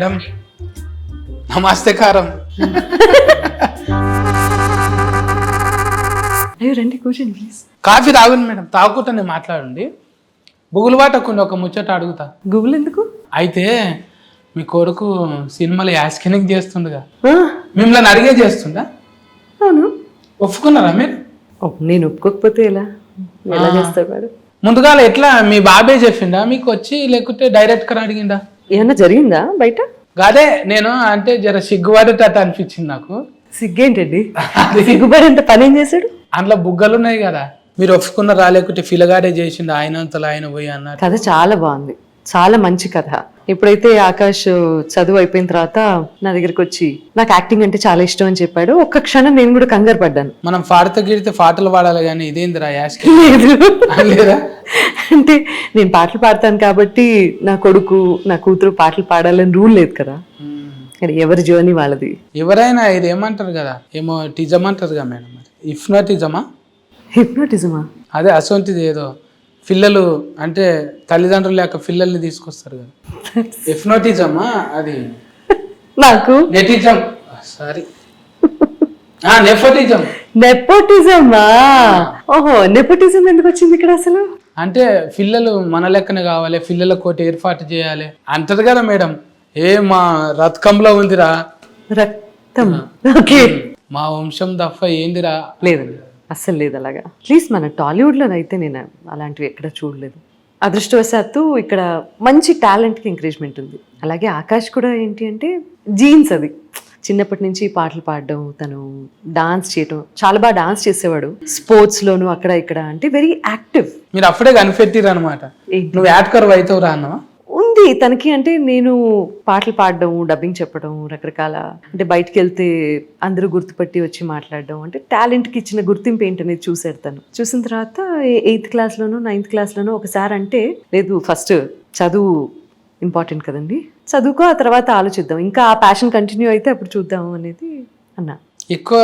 Madam నమస్తే కారం. అయ్యో రండి కూర్చోండి ప్లీజ్. కాఫీ తాగుంది మేడం, తాగుకుంటానే మాట్లాడండి. బుగులు పట్టకుండా ఒక ముచ్చట అడుగుతా. గూగుల్ ఎందుకు? అయితే మీ కొడుకు సినిమాలో యాస్కెనింగ్ చేస్తుండగా ఆ, మిమ్మల్ని అడిగే చేస్తుందా? అవును. ఒప్పుకున్నారా మీరు? నేను ఒప్పుకోకపోతే ఎలా చేస్తాడు వాడు? ముందుగా ఎట్లా మీ బాబే చెప్పిండా మీకు వచ్చి, లేకుంటే డైరెక్ట్ గా అడిగిండా? ఏమన్నా జరిగిందా బయట? అదే నేను అంటే జర సిగ్గుపడేటట్టు అనిపించింది నాకు. సిగ్గేంటండి? సిగ్గుపడేంత పని ఏం చేశాడు? అందులో బుగ్గలు ఉన్నాయి కదా, మీరు ఒప్పుకున్నారా లేకుంటే ఫిలగాడే చేసిండు ఆయన అంతలో ఆయన పోయి అన్నారు? కథ చాలా బాగుంది, చాలా మంచి కథ. ఎప్పుడైతే ఆకాష్ చదువు అయిపోయిన తర్వాత నా దగ్గరికి వచ్చి నాకు యాక్టింగ్ అంటే చాలా ఇష్టం అని చెప్పాడు, ఒక్క క్షణం నేను కూడా కంగారు పడ్డాను. మనం పాడితే గిడితే పాటలు పాడాలి కానీ ఇదేందిరా యాస్కి లేదు లేదా? అంటే నేను పాటలు పాడతాను కాబట్టి నా కొడుకు నా కూతురు పాటలు పాడాలని రూల్ లేదు కదా. కానీ ఎవరి జర్నీ వాళ్ళది. ఎవరైనా ఇది ఏమంటారు కదా, ఏమో టిజం అంటారు కదా మేడం, హిప్నోటిజమా? హిప్నోటిజమా? అదే అసొంటిది ఏదో పిల్లలు అంటే తల్లిదండ్రులు లేక పిల్లల్ని తీసుకొస్తారు కదా, హిప్నోటిజమా అది? నాకు నెటిజం, సారీ నెపోటిజం. నెపోటిజమా? ఓహో, నెపోటిజం ఎందుకు వచ్చింది ఇక్కడ అసలు? అంటే పిల్లలు మన లెక్కనే కావాలి, పిల్లల కోటి ఏర్పాటు చేయాలి అంటది కదా మేడం. మా రథకంలో ఉందిరా రక్తం. ఓకే, మా వంశం తప్ప ఏందిరా? లేదండి, అస్సలు లేదు అలాగా. అట్లీస్ట్ మన టాలీవుడ్లో అయితే నేను అలాంటివి ఎక్కడ చూడలేదు. అదృష్టవశాత్తు ఇక్కడ మంచి టాలెంట్కి ఎంకరేజ్మెంట్ ఉంది. అలాగే ఆకాష్ కూడా ఏంటి అంటే జీన్స్, అది చిన్నప్పటి నుంచి పాటలు పాడడం, తను డాన్స్ చేయడం, చాలా బాగా డాన్స్ చేసేవాడు. స్పోర్ట్స్లోను అక్కడ ఇక్కడ అంటే వెరీ యాక్టివ్. మీరు అప్పుడే కనిపెట్టిరు అనమాట, నువ్వు యాడ్కర్ అవుతావు రా అన్నవా? ఉంది తనకి. అంటే నేను పాటలు పాడడం, డబ్బింగ్ చెప్పడం, రకరకాల అంటే బయటకు వెళ్తే అందరూ గుర్తుపట్టి వచ్చి మాట్లాడడం, అంటే టాలెంట్కి ఇచ్చిన గుర్తింపు ఏంటనేది చూసాడు తను. చూసిన తర్వాత 8th క్లాస్లోనో 9th క్లాస్లోనో ఒకసారి అంటే, లేదు ఫస్ట్ చదువు ఇంపార్టెంట్ కదండి, చదువుకో, ఆ తర్వాత ఆలోచిద్దాం, ఇంకా ఆ ప్యాషన్ కంటిన్యూ అయితే అప్పుడు చూద్దాం అనేది అన్నా. ఎక్కువ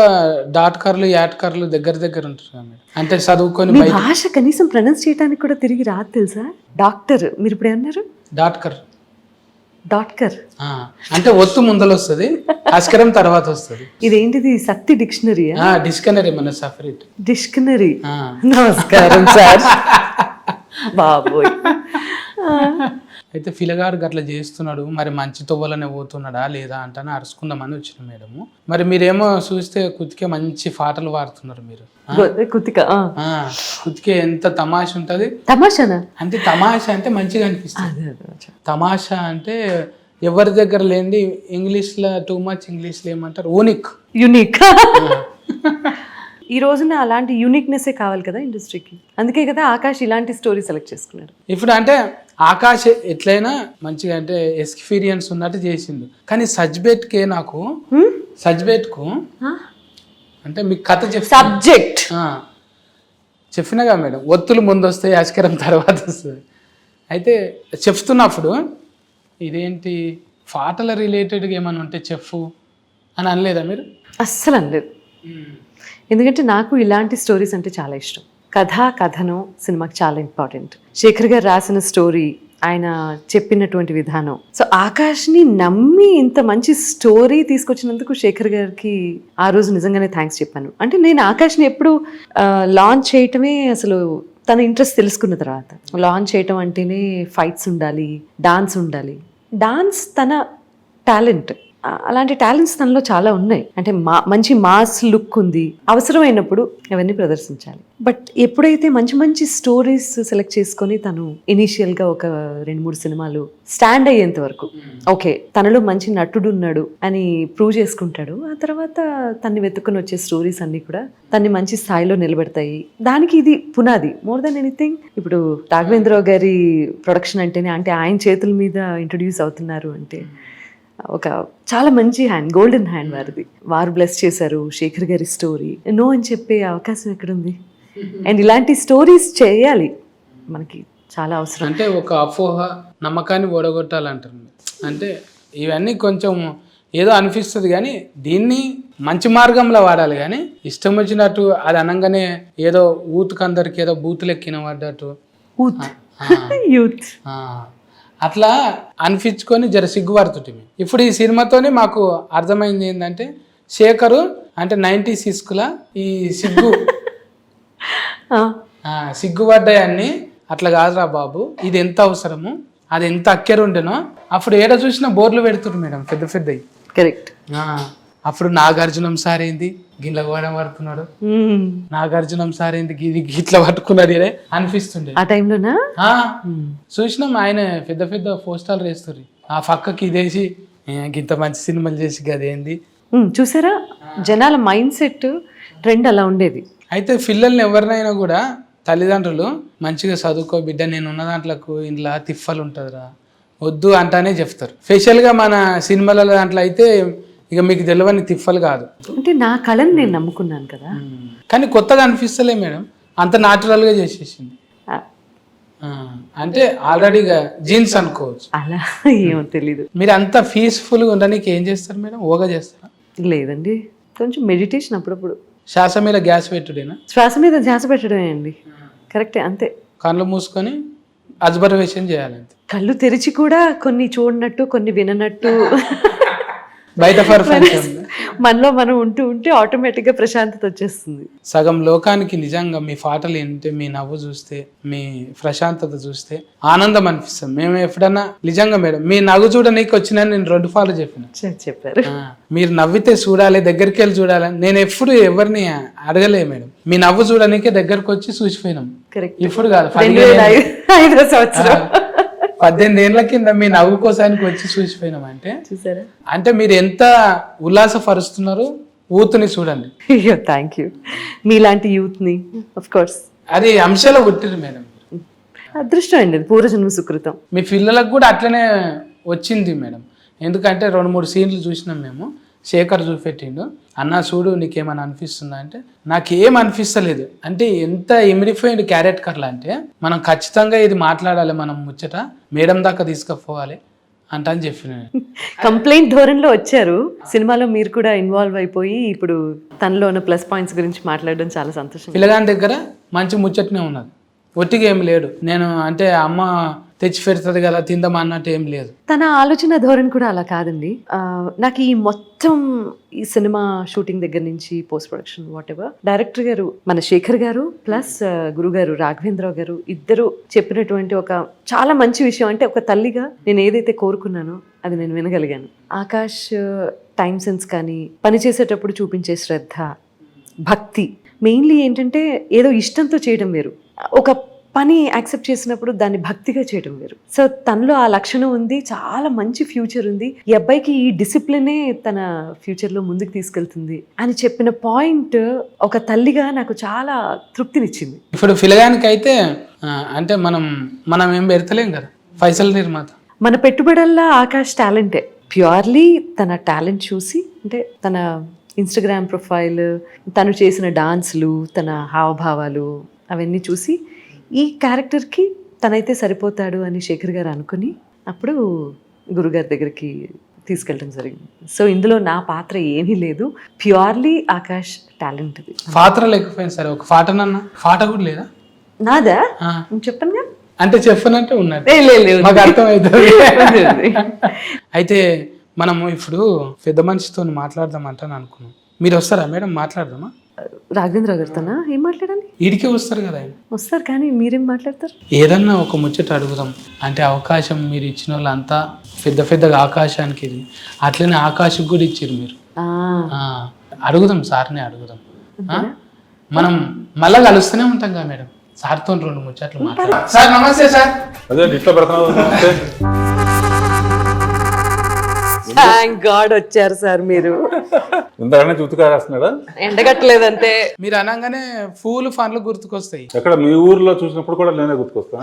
డాట్కర్లు యాడ్కర్లు దగ్గర దగ్గర ఉంటారు కదా మేడం, అంటే చదువుకొని మీ భాష కనీసం ప్రొనౌన్స్ చేయడానికి కూడా తిరిగి రాదు తెలుసా? డాక్టర్ మీరు ఇప్పుడు ఏమన్నారు? డాట్కర్. డాట్కర్ అంటే ఒత్తు ముందలు వస్తుంది, అస్కరం తర్వాత వస్తుంది. ఇదేంటిది సత్తి డిక్షనరీయా? డిక్షనరీ మన సపరేట్ డిక్షనరీ. నమస్కారం సార్. బాబోయ్. అయితే ఫిలగాడు గట్లా చేస్తున్నాడు, మరి మంచి తొవ్వలనే పోతున్నాడా లేదా అంటానే అరుచుకుందామని వచ్చిన మేడము. మరి మీరేమో చూస్తే కుతికే మంచి పాటలు పాడుతున్నారు మీరు. కుతిక కుతికే ఎంత తమాష ఉంటది. తమాషానా? అంటే తమాష అంటే మంచిగా అనిపిస్తుంది. తమాషా అంటే ఎవరి దగ్గర లేనిది. ఇంగ్లీష్లో టూ మచ్ ఇంగ్లీష్లో ఏమంటారు, యూనిక్. యూనిక్. ఈ రోజున అలాంటి యూనిక్నెస్సే కావాలి కదా ఇండస్ట్రీకి. అందుకే కదా ఆకాష్ ఇలాంటి స్టోరీ సెలెక్ట్ చేసుకున్నాడు. ఇప్పుడు అంటే ఆకాష్ ఎట్లయినా మంచిగా అంటే ఎక్స్పీరియన్స్ ఉన్నట్టు చేసిండు. కానీ సజ్బేట్కే నాకు సజ్బేట్కు అంటే మీకు కథ సబ్జెక్ట్ చెప్పినగా మేడం, ఒత్తులు ముందు వస్తాయి, అస్కరం తర్వాత వస్తుంది. అయితే చెప్తున్నప్పుడు ఇదేంటి పాటల రిలేటెడ్గా ఏమైనా ఉంటే చెప్పు అని అనలేదా మీరు? అస్సలు అనలేదు. ఎందుకంటే నాకు ఇలాంటి స్టోరీస్ అంటే చాలా ఇష్టం. కథనం సినిమాకి చాలా ఇంపార్టెంట్. శేఖర్ గారు రాసిన స్టోరీ, ఆయన చెప్పినటువంటి విధానం. సో ఆకాష్ని నమ్మి ఇంత మంచి స్టోరీ తీసుకొచ్చినందుకు శేఖర్ గారికి ఆ రోజు నిజంగానే థ్యాంక్స్ చెప్పాను. అంటే నేను ఆకాష్ని ఎప్పుడు లాంచ్ చేయటమే, అసలు తన ఇంట్రెస్ట్ తెలుసుకున్న తర్వాత లాంచ్ చేయటం అంటేనే ఫైట్స్ ఉండాలి, డాన్స్ ఉండాలి. డాన్స్ తన టాలెంట్, అలాంటి టాలెంట్స్ తనలో చాలా ఉన్నాయి. అంటే మంచి మాస్ లుక్ ఉంది, అవసరమైనప్పుడు అవన్నీ ప్రదర్శించాలి. బట్ ఎప్పుడైతే మంచి మంచి స్టోరీస్ సెలెక్ట్ చేసుకొని తను ఇనీషియల్గా ఒక 2-3 సినిమాలు స్టాండ్ అయ్యేంత వరకు ఓకే తనలో మంచి నటుడు ఉన్నాడు అని ప్రూవ్ చేసుకుంటాడు. ఆ తర్వాత తన్ని వెతుక్కుని వచ్చే స్టోరీస్ అన్నీ కూడా తన్ని మంచి స్థాయిలో నిలబెడతాయి. దానికి ఇది పునాది మోర్ దెన్ ఎనీథింగ్. ఇప్పుడు రాఘవేంద్రరావు గారి ప్రొడక్షన్ అంటేనే, అంటే ఆయన చేతుల మీద ఇంట్రొడ్యూస్ అవుతున్నారు అంటే ఒక చాలా మంచి హ్యాండ్, గోల్డెన్ హ్యాండ్ వారిది. వారు బ్లెస్ చేశారు. శేఖర్ గారి స్టోరీ నో అని చెప్పే అవకాశం ఎక్కడుంది? అండ్ ఇలాంటి స్టోరీస్ చేయాలి, మనకి చాలా అవసరం. అంటే ఒక అపోహ నమ్మకాన్ని ఓడగొట్టాలంటారు. అంటే ఇవన్నీ కొంచెం ఏదో అనిపిస్తుంది, కానీ దీన్ని మంచి మార్గంలో వాడాలి. కానీ ఇష్టం వచ్చినట్టు అది అనగానే ఏదో ఊతుకు అందరికి ఏదో బూతులు ఎక్కిన పడ్డట్టు యూత్ అట్లా అనిపించుకొని జర సిగ్గుపడుతుంటే ఇప్పుడు ఈ సినిమాతోనే మాకు అర్థమైంది ఏంటంటే శేఖరు అంటే 90s ఇస్కుల ఈ సిగ్గు సిగ్గుపడ్డాయన్ని అట్లా కాదురా బాబు, ఇది ఎంత అవసరము, అది ఎంత అక్కెర ఉండేనో అప్పుడు ఏడ చూసినా బోర్లు పెడుతున్నారు మేడం పెద్ద పెద్దవి. కరెక్ట్. అప్పుడు నాగార్జునం సార్ ఏంది గిట్ల గోడం పడుతున్నాడు, నాగార్జునం సార్ ఏంది గిట్ల పట్టుకున్నది అనిపిస్తుండే ఆ టైంలోనా. చూసినాం ఆయన పెద్ద పెద్ద పోస్టర్లు వేస్తారు, ఆ పక్కకి ఇదేసి ఇంత మంచి సినిమాలు చేసి గదేంది. చూసారా జనాల మైండ్ సెట్ ట్రెండ్ అలా ఉండేది. అయితే పిల్లల్ని ఎవరినైనా కూడా తల్లిదండ్రులు మంచిగా చదువుకో బిడ్డ, నేను ఉన్న దాంట్లోకి ఇంట్లో తిఫ్ఫలు ఉంటుందిరా వద్దు అంటానే చెప్తారు. స్పెషల్గా మన సినిమాల దాంట్లో అయితే ఇక మీకు తెలియని తిఫ్ఫలు కాదు. అంటే నా కళని నేను నమ్ముకున్నాను కదా, కానీ కొత్తగా అనిపిస్తలే మేడం, అంత న్యాచురల్గా చేసేసింది. అంటే ఆల్రెడీగా జీన్స్ అనుకోవచ్చు. అలా ఏమో తెలీదు. మీరు అంత పీస్ఫుల్గా ఉండడానికి ఏం చేస్తారు మేడం? యోగా చేస్తారా? లేదండి, కొంచెం మెడిటేషన్ అప్పుడప్పుడు. శ్వాస మీద గ్యాస్ పెట్టుడేనా? శ్వాస మీద ధ్యాస పెట్టడమే అండి. కరెక్టే, అంతే. కళ్ళు మూసుకొని అబ్జర్వేషన్ చేయాలంతే. కళ్ళు తెరిచి కూడా కొన్ని చూడనట్టు కొన్ని విననట్టు బయట మనలో మనం ఉంటూ ఉంటే ఆటోమేటిక్గా ప్రశాంతత వచ్చేస్తుంది. సగం లోకానికి నిజంగా మీ పాటలు ఏంటంటే మీ నవ్వు చూస్తే, మీ ప్రశాంతత చూస్తే ఆనందం అనిపిస్తుంది. మేము ఎప్పుడన్నా నిజంగా మేడం మీ నవ్వు చూడడానికి వచ్చినా నేను 2 ఫాలు చెప్పారు. మీరు నవ్వితే చూడాలి, దగ్గరికి వెళ్ళి చూడాలి. నేను ఎప్పుడు ఎవరిని అడగలే మేడం, మీ నవ్వు చూడడానికే దగ్గరకు వచ్చి చూసిపోయినాం. ఇప్పుడు కాదు, 18 ఏళ్ల కింద మీ నవ్వు కోసానికి వచ్చి చూసిపోయినాం. చూసారా అంటే మీరు ఎంత ఉల్లాసపరుస్తున్నారు యూత్ని చూడండి. అయ్యో థ్యాంక్ యూ. మీలాంటి యూత్ని ఆఫ్ కోర్స్ అది అంశాలు పుట్టిరు మేడం. అదృష్టం అండి, పూర్వజన్మ సుకృతం. మీ పిల్లలకు కూడా అట్లనే వచ్చింది మేడం. ఎందుకంటే 2-3 సీన్లు చూసినాం మేము. శేఖర్ చూపెట్టిండు, అన్న చూడు నీకేమని అనిపిస్తుందా అంటే నాకేం అనిపిస్తలేదు. అంటే ఎంత ఇమిడిపోయింది క్యారెక్టర్లు అంటే మనం ఖచ్చితంగా ఇది మాట్లాడాలి, మనం ముచ్చట మేడం దాకా తీసుకుపోవాలి అంట అని చెప్పిన. కంప్లైంట్ ధోరణిలో వచ్చారు సినిమాలో, మీరు కూడా ఇన్వాల్వ్ అయిపోయి ఇప్పుడు తనలో ఉన్న ప్లస్ పాయింట్స్ గురించి మాట్లాడడం చాలా సంతోషం. పిల్లగాని దగ్గర మంచి ముచ్చటనే ఉన్నది, ఒట్టిగా ఏం లేడు. నేను అంటే అమ్మ తెచ్చి పెడుతుంది కదా తిందామా అన్నట్టు ఏం లేదు. తన ఆలోచన ధోరణి కూడా అలా కాదండి. నాకు ఈ మొత్తం ఈ సినిమా షూటింగ్ దగ్గర నుంచి post production what ever director గారు మన శేఖర్ గారు ప్లస్ గురుగారు రాఘవేంద్రరావు గారు ఇద్దరు చెప్పినటువంటి ఒక చాలా మంచి విషయం. అంటే ఒక తల్లిగా నేను ఏదైతే కోరుకున్నానో అది నేను వినగలిగాను. ఆకాష్ టైం సెన్స్ కానీ పని చేసేటప్పుడు చూపించే శ్రద్ధ, భక్తి, మెయిన్లీ ఏంటంటే ఏదో ఇష్టంతో చేయడం వేరు, ఒక పని యాక్సెప్ట్ చేసినప్పుడు దాన్ని భక్తిగా చేయడం వేరు. సో తనలో ఆ లక్షణం ఉంది, చాలా మంచి ఫ్యూచర్ ఉంది, ఈ అబ్బాయికి ఈ డిసిప్లినే తన ఫ్యూచర్లో ముందుకు తీసుకెళ్తుంది అని చెప్పిన పాయింట్ ఒక తల్లిగా నాకు చాలా తృప్తినిచ్చింది. ఇప్పుడు పిల్లగానికి అయితే అంటే మనం ఏం పెడతలేం కదా, పైసల నిర్మాత. మన పెట్టుబడల్లా ఆకాష్ టాలెంటే, ప్యూర్లీ తన టాలెంట్ చూసి, అంటే తన ఇన్స్టాగ్రామ్ ప్రొఫైల్, తను చేసిన డాన్స్లు, తన హావభావాలు అవన్నీ చూసి ఈ క్యారెక్టర్కి తనైతే సరిపోతాడు అని శేఖర్ గారు అనుకుని అప్పుడు గురుగారి దగ్గరికి తీసుకెళ్ళడం జరిగింది. సో ఇందులో నా పాత్ర ఏమీ లేదు, ప్యూర్లీ ఆకాష్ టాలెంట్. పాత్ర లేకపోయింది సరే, ఒక పాటనన్నా పాట కూడా లేదా? నాదా చెప్పనుగా, అంటే చెప్పనంటే ఉన్నది మాకు అర్థమవుతుంది. అయితే మనము ఇప్పుడు పెద్ద మనిషితో మాట్లాడదాం అంటాను అనుకున్నాం. మీరు వస్తారా మేడం? మాట్లాడదామా? రాఘవేంద్ర గారితోనా? ఏం మాట్లాడాలి? ఈడికే వస్తారు కదా ఆయన. వస్తారు, కానీ మీరేం మాట్లాడతారు? ఏదన్నా ఒక ముచ్చట అడుగుదాం. అంటే అవకాశం మీరు ఇచ్చిన వాళ్ళంతా పెద్దగా ఆకాశానికి ఇది, అట్లనే ఆకాశం కూడా ఇచ్చారు మీరు. అడుగుదాం, సార్ని అడుగుదాం. మనం మళ్ళా కలుస్తూనే ఉంటాం కదా మేడం, సార్తో 2 ముచ్చట్లు మాట్లాడాలి. సార్ నమస్తే. సార్ థ్యాంక్ గాడ్ వచ్చారు సార్. మీరు ఎండగట్టలేదంటే మీరు అనగానే పూలు ఫన్లు గుర్తుకొస్తాయి. ఎక్కడ మీ ఊర్లో చూసినప్పుడు కూడా నేనే గుర్తుకొస్తా.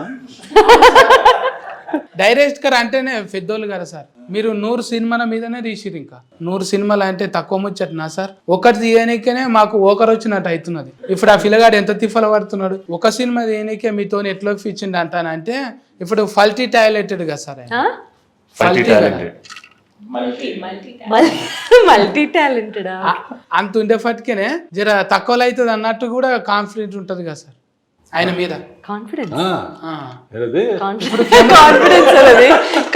డైరెక్టర్ అంటేనే పెద్దోళ్ళు కదా సార్. మీరు 100 సినిమాల మీదనే తీసిరు, ఇంకా 100 సినిమాలు అంటే తక్కువ ముచ్చటనా సార్? ఒకటి తీయనికేనే మాకు ఒకరు వచ్చినట్టు అవుతున్నది. ఇప్పుడు ఆ పిల్లగాడు ఎంత తిఫల పడుతున్నాడు. ఒక సినిమా తీయనికే మీతో ఎట్లా ఇచ్చిండు అంటానంటే ఇప్పుడు ఫల్టీ టాయిలెటెడ్ కదా సార్, మల్టీ టాలెంటెడా? అంత ఉండేపటికేనే జర తక్కువలో అవుతుంది అన్నట్టు కూడా కాన్ఫిడెంట్ ఉంటుంది కదా సార్. ఆయన మీద కాన్ఫిడెన్స్ ఆ. ఏది కాన్ఫిడెన్స్ అది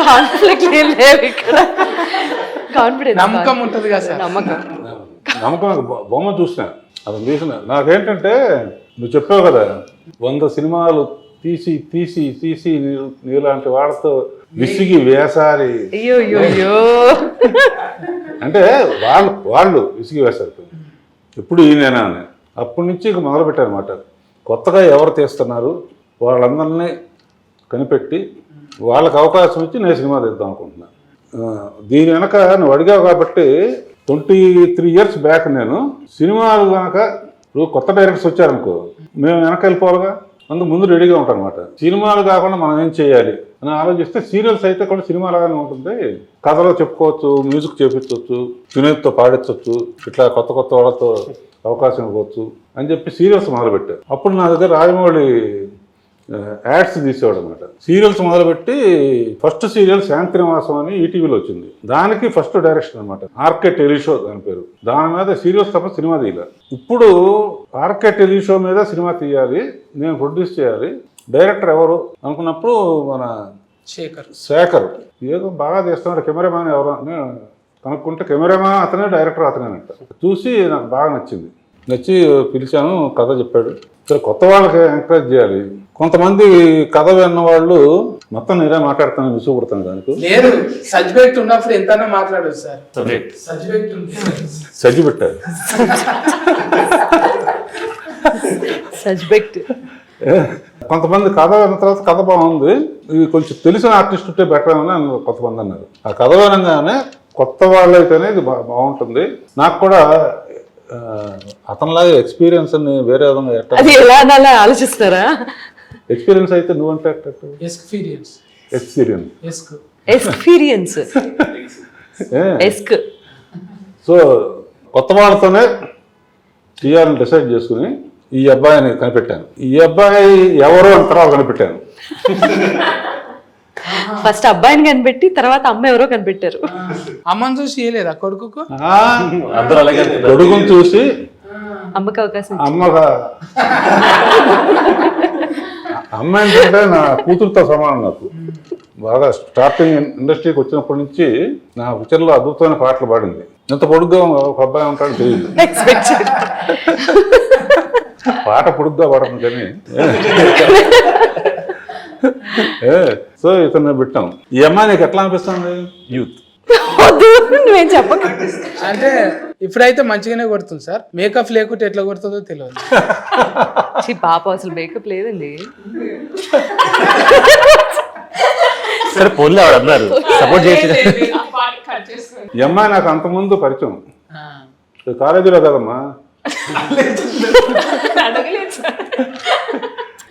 కాన్ఫ్లిక్ట్ ఏం లేవు ఇక్కడ. కాన్ఫిడెన్స్ నమ్మకం ఉంటుంది కదా సార్. నమ్మకం. నమ్మకం బొమ్మ చూసిన అది తీసిన నాకేంటంటే నువ్వు చెప్పావు కదా 100 సినిమాలు తీసి తీసి తీసి నీలాంటి వాళ్ళతో విసిగి వేసారి అయ్యో అయ్యో అయ్యో. అంటే వాళ్ళు విసిగి వేశారు ఎప్పుడు ఈయనేనా అని. అప్పటి నుంచి ఇక మొదలుపెట్టారు అనమాట. కొత్తగా ఎవరు తీస్తున్నారు వాళ్ళందరినీ కనిపెట్టి వాళ్ళకి అవకాశం ఇచ్చి నేను సినిమా తీద్దాం అనుకుంటున్నాను. దీని వెనక నువ్వు అడిగావు కాబట్టి 23 years బ్యాక్ నేను సినిమాలు కనుక ఇప్పుడు కొత్త డైరెక్టర్స్ వచ్చారనుకో మేము వెనక వెళ్ళిపోవాలిగా, అందుకు ముందు రెడీగా ఉంటాం అనమాట. సినిమాలు కాకుండా మనం ఏం చేయాలి అని ఆలోచిస్తే సీరియల్స్ అయితే కూడా సినిమాలుగానే ఉంటుంది. కథలో చెప్పుకోవచ్చు, మ్యూజిక్ చేపించవచ్చు, సునీత్తో పాడించవచ్చు, ఇట్లా కొత్త కొత్త వాళ్ళతో అవకాశం ఇవ్వచ్చు అని చెప్పి సీరియల్స్ మొదలుపెట్టారు. అప్పుడు నా దగ్గర రాజమౌళి యాడ్స్ తీసేవాడు అనమాట. సీరియల్స్ మొదలుపెట్టి ఫస్ట్ సీరియల్ శాంతినివాసం అని ఈటీవీలో వచ్చింది. దానికి ఫస్ట్ డైరెక్షన్ అనమాట. ఆర్కే టెలిషో దాని పేరు. దాని మీద సీరియల్స్ తప్ప సినిమా తీయాలి. ఇప్పుడు ఆర్కే టెలిషో మీద సినిమా తీయాలి, నేను ప్రొడ్యూస్ చేయాలి, డైరెక్టర్ ఎవరు అనుకున్నప్పుడు మన శేఖర్ ఏదో బాగా తీస్తున్నాడు, కెమెరామ్యాన్ ఎవరు అని కనుక్కుంటే కెమెరామ్యాన్ అతనే, డైరెక్టర్ అతనేనంట. చూసి నాకు బాగా నచ్చి పిలిచాను, కథ చెప్పాడు. సరే కొత్త వాళ్ళకి ఎంకరేజ్ చేయాలి. కొంతమంది కథ విన్న వాళ్ళు మొత్తం నేనే మాట్లాడుతాను, విసుగుపడతాను. దానికి లేదు, సబ్జెక్ట్ ఉన్నప్పుడు ఎంత మాట్లాడదు సార్. సజ్జి పెట్టారు సబ్జెక్ట్. కొంతమంది కథ విన్న తర్వాత కథ బాగుంది, ఇది కొంచెం తెలిసిన ఆర్టిస్ట్ ఉంటే బెటర్ అని కొంతమంది అన్నారు. ఆ కథ వినగానే కొత్త వాళ్ళైతేనే ఇది బాగుంటుంది. నాకు కూడా అతనిలాగా ఎక్స్పీరియన్స్ అని వేరే విధంగా అది ఎలా అలా ఆలోచిస్తారా? ఎక్స్పీరియన్స్ అయితే నువ్వంటే ఎక్స్పీరియన్స్ సో కొత్త వాళ్ళతోనే తీయాలని డిసైడ్ చేసుకుని ఈ అబ్బాయిని కనిపెట్టాను. ఈ అబ్బాయి ఎవరో అని తర్వాత కనిపెట్టాను. ఫస్ట్ అబ్బాయిని కనిపెట్టి తర్వాత అమ్మ ఎవరో కనిపెట్టారు. అమ్మని చూసి చేయలేదా కొడుకు? కొడుకుని చూసి అమ్మకి అవకాశం. అమ్మ ఏంటంటే నా కూతురుతో సమానం. నాకు బాగా స్టార్టింగ్ ఇండస్ట్రీకి వచ్చినప్పటి నుంచి నా పిక్చర్లో అద్భుతమైన పాటలు పాడింది. ఎంత పొడుగ్గా ఒక అబ్బాయి ఉంటాడు తెలియదు. పాట పొడుగ్గా పాడను కానీ. సో ఇతను పెట్టాం. ఈ అమ్మాయి నీకు ఎట్లా అనిపిస్తుంది? యూత్ నువ్వేం చెప్పక. అంటే ఇప్పుడైతే మంచిగానే కొడుతుంది సార్. మేకప్ లేకుంటే ఎట్లా కొడుతుందో తెలియదు. పాప అసలు మేకప్ లేదండి. సరే పోన్లే ఆవిడ అన్నారు సపోర్ట్ చేయొచ్చు. ఈ అమ్మాయి నాకు అంతకుముందు పరిచయం కాలేజీలో కదమ్మా.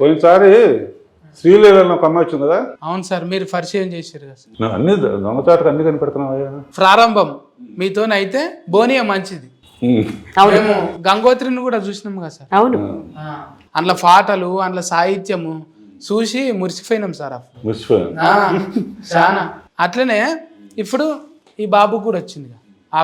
పోయినసారి శ్రీలేఖ ఒక అమ్మాయి వచ్చింది కదా. అవును సార్, మీరు పరిచయం చేశారు కదా సార్. నువ్వు అన్ని దొంగచాటుకు అన్ని కనిపెడుతున్నావా? ప్రారంభం మీతోనైతే బోనియా మంచిది. మేము గంగోత్రిని కూడా చూసినాం కదా సార్. అవును, అందులో పాటలు, అందులో సాహిత్యము చూసి మురిసిపోయినాం సార్. చాలా అట్లనే ఇప్పుడు ఈ బాబు కూడా వచ్చింది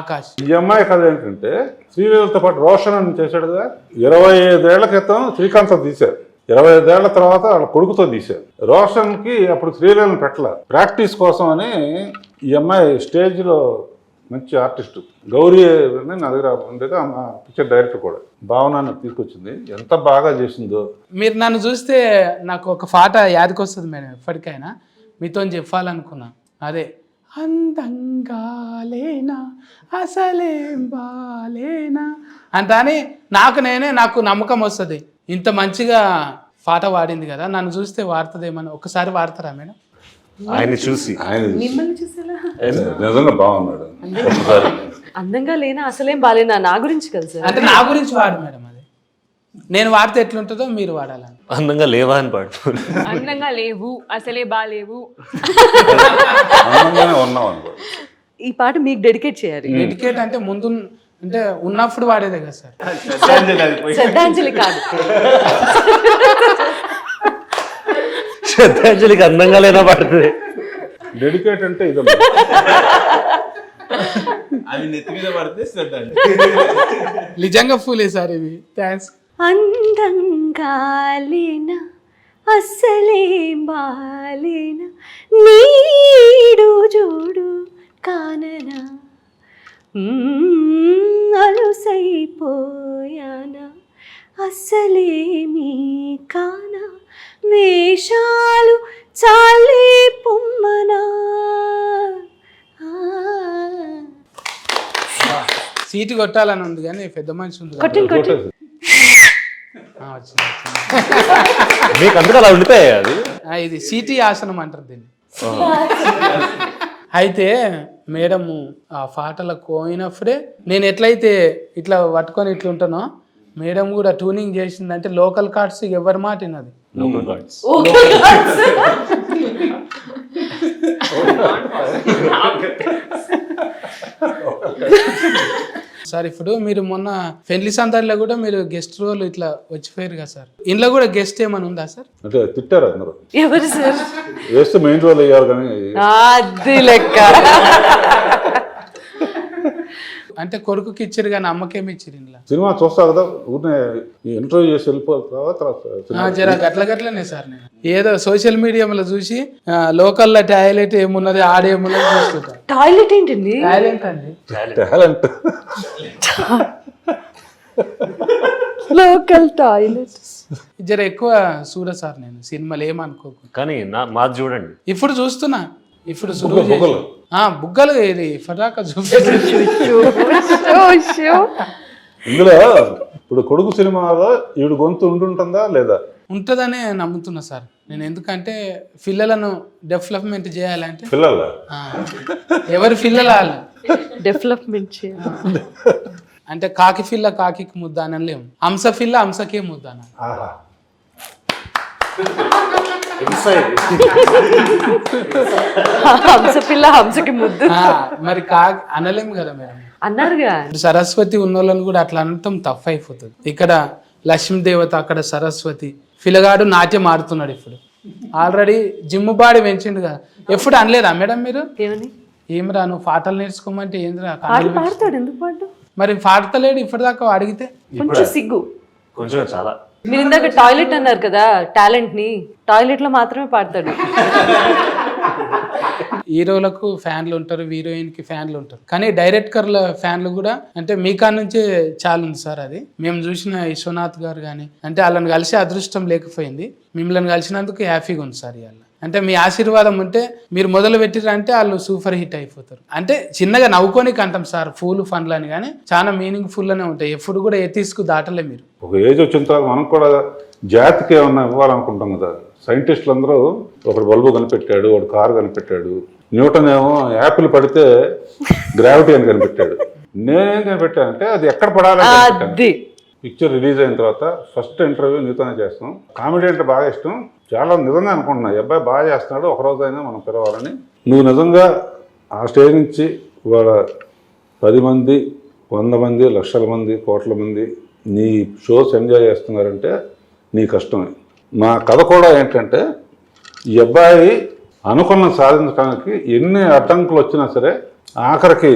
ఆకాష్. ఈ అమ్మాయి కథ ఏంటంటే శ్రీలేఖతో పాటు రోషన్ అని చేశాడు కదా. 25 ఏళ్ల క్రితం శ్రీకాంత్ తీశారు. 25 ఏళ్ల తర్వాత వాళ్ళ కొడుకుతో తీశారు. రోషన్కి అప్పుడు శ్రీలేఖను పెట్టాల, ప్రాక్టీస్ కోసం అని ఈ అమ్మాయి స్టేజ్లో మంచి ఆర్టిస్ట్ గౌరీ అని నా దగ్గర ఉండేది. పిక్చర్ డైరెక్టర్ కూడా భావనాన్ని తీసుకొచ్చింది. ఎంత బాగా చేసిందో. మీరు నన్ను చూస్తే నాకు ఒక పాట యాదకొస్తుంది మేడం. ఎప్పటికైనా మీతో చెప్పాలనుకున్నా అదే, అందంగా లేనా అసలేం బాలేనా అంటాని నాకు నమ్మకం వస్తుంది. ఇంత మంచిగా పాట పాడింది కదా, నన్ను చూస్తే వాడుతుందేమని. ఒకసారి వాడతారా మేడం? ఆయన్ని చూసి మిమ్మల్ని చూసేలా నిజంగా బాగున్నాడు. అందంగా లేనా అసలేం బాలేనా నా గురించి కదా సార్. అంటే నా గురించి వాడు మేడం. అది నేను వాడితే ఎట్లుంటుందో మీరు వాడాలని. అందంగా లేవా అని పాడు. అందంగా లేవు అసలే బాలేవు. అందంగానే ఉన్నాం అనుకో. ఈ పాట మీకు డెడికేట్ చేయాలి. డెడికేట్ అంటే ముందు అంటే ఉన్నప్పుడు వాడేదే కదా సార్. శ్రద్ధాంజలి కాదు, శ్రద్ధాంజలికి అందంగా లేనా పడుతుంది. డెడికేట్ అంటే ఇదే. అవి నెత్తి మీద పడితే శ్రద్ధ. నిజంగా ఫూలే సార్ ఇవి. థ్యాంక్స్. అందంగాలేనా అస్సలే బాలేనా నీడు జోడు కాననా అలుసైపోయానా అస్సలేమీ కానా వేషాలు చాలే పొమ్మనా. సీటు కొట్టాలని ఉంది కానీ పెద్ద మనిషి ఉంది కదా. కొట్టండి కొట్టండి. వచ్చింది. మీకు అందుకు అలా ఉండిపోయాయి అది. ఇది సీటీ ఆసనం అంటారు దీన్ని. అయితే మేడము ఆ పాటలకు పోయినప్పుడే నేను ఎట్లయితే ఇట్లా పట్టుకొని ఇట్లా ఉంటానో మేడం కూడా ట్యూనింగ్ చేసిందంటే లోకల్ కార్డ్స్ ఎవరి మాట విన్నది. Local God's. సార్ ఇప్పుడు మీరు మొన్న పెళ్లి సందర్లో కూడా మీరు గెస్ట్ రోల్ ఇట్లా వచ్చిపోయారు కదా సార్. ఇంట్లో కూడా గెస్ట్ ఏమైనా ఉందా సార్? అంటే తిట్టారు అందరూ, ఎవరు సార్? వేస్తే మెయిన్ రోల్ అయ్యారు కానీ అది లెక్క. అంటే కొడుకుకి ఇచ్చారు కానీ అమ్మకేమి ఇచ్చారు ఇంట్లో? సినిమా చూస్తా కదా, ఊరినే ఇంటర్వ్యూ చేసి వెళ్ళిపోతావా తర్వాత జర గట్లనే సార్. నేను ఏదో సోషల్ మీడియాలో చూసి లోకల్లో టాయిలెట్ ఏమున్నది ఆడేమున్నది చూస్తుంటా. టాయిలెట్ ఏంటండి? టాయిలెట్ అండి, టాలెంట్. Local toilet. జర ఎక్కువ చూడ సార్ నేను సినిమాలు ఏమనుకోకు. కానీ మాది చూడండి. ఇప్పుడు చూస్తున్నా, ఇప్పుడు బుగ్గలు. బుగ్గలు ఇది ఫటాకా చూపేసి. ఇందులో ఇప్పుడు కొడుకు సినిమాలో ఈవిడ గొంతు ఉంటుందా లేదా? ఉంటుందనే నమ్ముతున్నా సార్ నేను. ఎందుకంటే పిల్లలను డెవలప్మెంట్ చేయాలంటే పిల్లల ఎవరి పిల్లలు వాళ్ళు డెవలప్మెంట్ చేయాలి అంటే కాకి పిల్ల కాకి ముద్ద అనలేము, హంస పిల్ల హంసకే ముద్ద అనాలి. ఆహా, హంస పిల్ల హంసకి ముద్దు మరి కాకి అనలేము కదా మేడం. అన్నారుగా. సరస్వతి ఉన్న వాళ్ళని కూడా అట్లా అనటం తప్పు అయిపోతుంది. ఇక్కడ లక్ష్మీదేవత, అక్కడ సరస్వతి. పిల్లగాడు నాట్యం ఆడుతున్నాడు ఇప్పుడు, ఆల్రెడీ జిమ్ బాడీ పెంచిండు కదా. ఎప్పుడు అనలేదా మేడం మీరు? ఏమని? ఏమిరా నువ్వు పాటలు నేర్చుకోమంటే ఏందిరా? పాడతాడు, ఎందుకు పాడు? మరి పాడతలేడు ఇప్పటిదాకా అడిగితే. కొంచెం సిగ్గు, కొంచెం చాలా. మీరు ఇందాక టాయిలెట్ అన్నారు కదా, టాలెంట్ ని టాయిలెట్ లో మాత్రమే పాడతాడు. హీరోలకు ఫ్యాన్లు ఉంటారు, హీరోయిన్ కి ఫ్యాన్లు ఉంటారు, కానీ డైరెక్టర్ల ఫ్యాన్లు కూడా అంటే మీ కాడ నుంచే చాలా ఉంది సార్. అది మేము చూసిన విశ్వనాథ్ గారు కానీ అంటే వాళ్ళని కలిసి అదృష్టం లేకపోయింది, మిమ్మల్ని కలిసినందుకు హ్యాపీగా ఉంది సార్. ఇవాళ అంటే మీ ఆశీర్వాదం ఉంటే మీరు మొదలు పెట్టిరంటే వాళ్ళు సూపర్ హిట్ అయిపోతారు. అంటే చిన్నగా నవ్వుకోనికి అంటాం సార్ ఫూల్ ఫన్లు అని, కానీ చాలా మీనింగ్ఫుల్ అనే ఉంటాయి. ఎప్పుడు కూడా ఎథిక్స్కు దాటలే మీరు. ఒక ఏజ్ వచ్చిన తర్వాత మనం కూడా జాతికి ఏమన్నా ఇవ్వాలనుకుంటాం కదా. సైంటిస్టులు అందరూ ఒకడు బల్బు కనిపెట్టాడు, ఒకడు కారు కనిపెట్టాడు, న్యూటన్ ఏమో యాపిల్ పడితే గ్రావిటీ అని కనిపెట్టాడు. నేనేం కనిపెట్టానంటే అది ఎక్కడ పడాలి. పిక్చర్ రిలీజ్ అయిన తర్వాత ఫస్ట్ ఇంటర్వ్యూ నీతోనే చేస్తాం. కామెడీ అంటే బాగా ఇష్టం, చాలా నిజంగా అనుకుంటున్నా ఈ అబ్బాయి బాగా చేస్తున్నాడు, ఒకరోజైనా మనం పిలవాలని. నువ్వు నిజంగా ఆ స్టేజ్ నుంచి వాళ్ళ 10 మంది 100 మంది లక్షల మంది కోట్ల మంది నీ షోస్ ఎంజాయ్ చేస్తున్నారంటే నీ కష్టమే. మా కథ కూడా ఏంటంటే ఈ అబ్బాయి అనుకున్న సాధించడానికి ఎన్ని అడ్డంకులు వచ్చినా సరే ఆఖరికి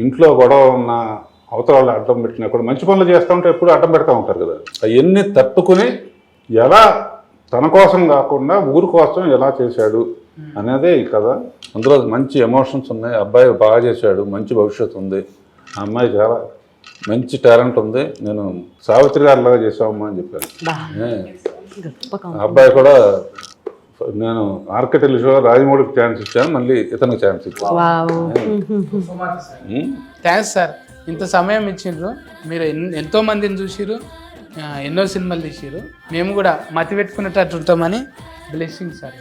ఇంట్లో గొడవ ఉన్న అవతరాలు అడ్డం పెట్టినా కూడా మంచి పనులు చేస్తూ ఉంటే ఎప్పుడు అడ్డం పెడతా ఉంటారు కదా. అవన్నీ తట్టుకుని ఎలా తన కోసం కాకుండా ఊరి కోసం ఎలా చేశాడు అనేదే ఈ కథ. అందులో మంచి ఎమోషన్స్ ఉన్నాయి. అబ్బాయి బాగా చేశాడు, మంచి భవిష్యత్తు ఉంది. ఆ అమ్మాయి చాలా మంచి టాలెంట్ ఉంది. నేను సావిత్రి గారిలాగా చేసామమ్మా అని చెప్పాను. అబ్బాయి కూడా నేను ఆర్కిటెక్ట్ షో రాజమౌళికి ఛాన్స్ ఇచ్చాను, మళ్ళీ ఇతనికి ఛాన్స్ ఇచ్చాను. థ్యాంక్స్ సార్, ఇంత సమయం ఇచ్చిండ్రు. మీరు ఎంతో మందిని చూసిరు, ఎన్నో సినిమాలు తీసిరు. మేము కూడా మతి పెట్టుకునేటట్టు ఉంటామని బ్లెస్సింగ్ సార్.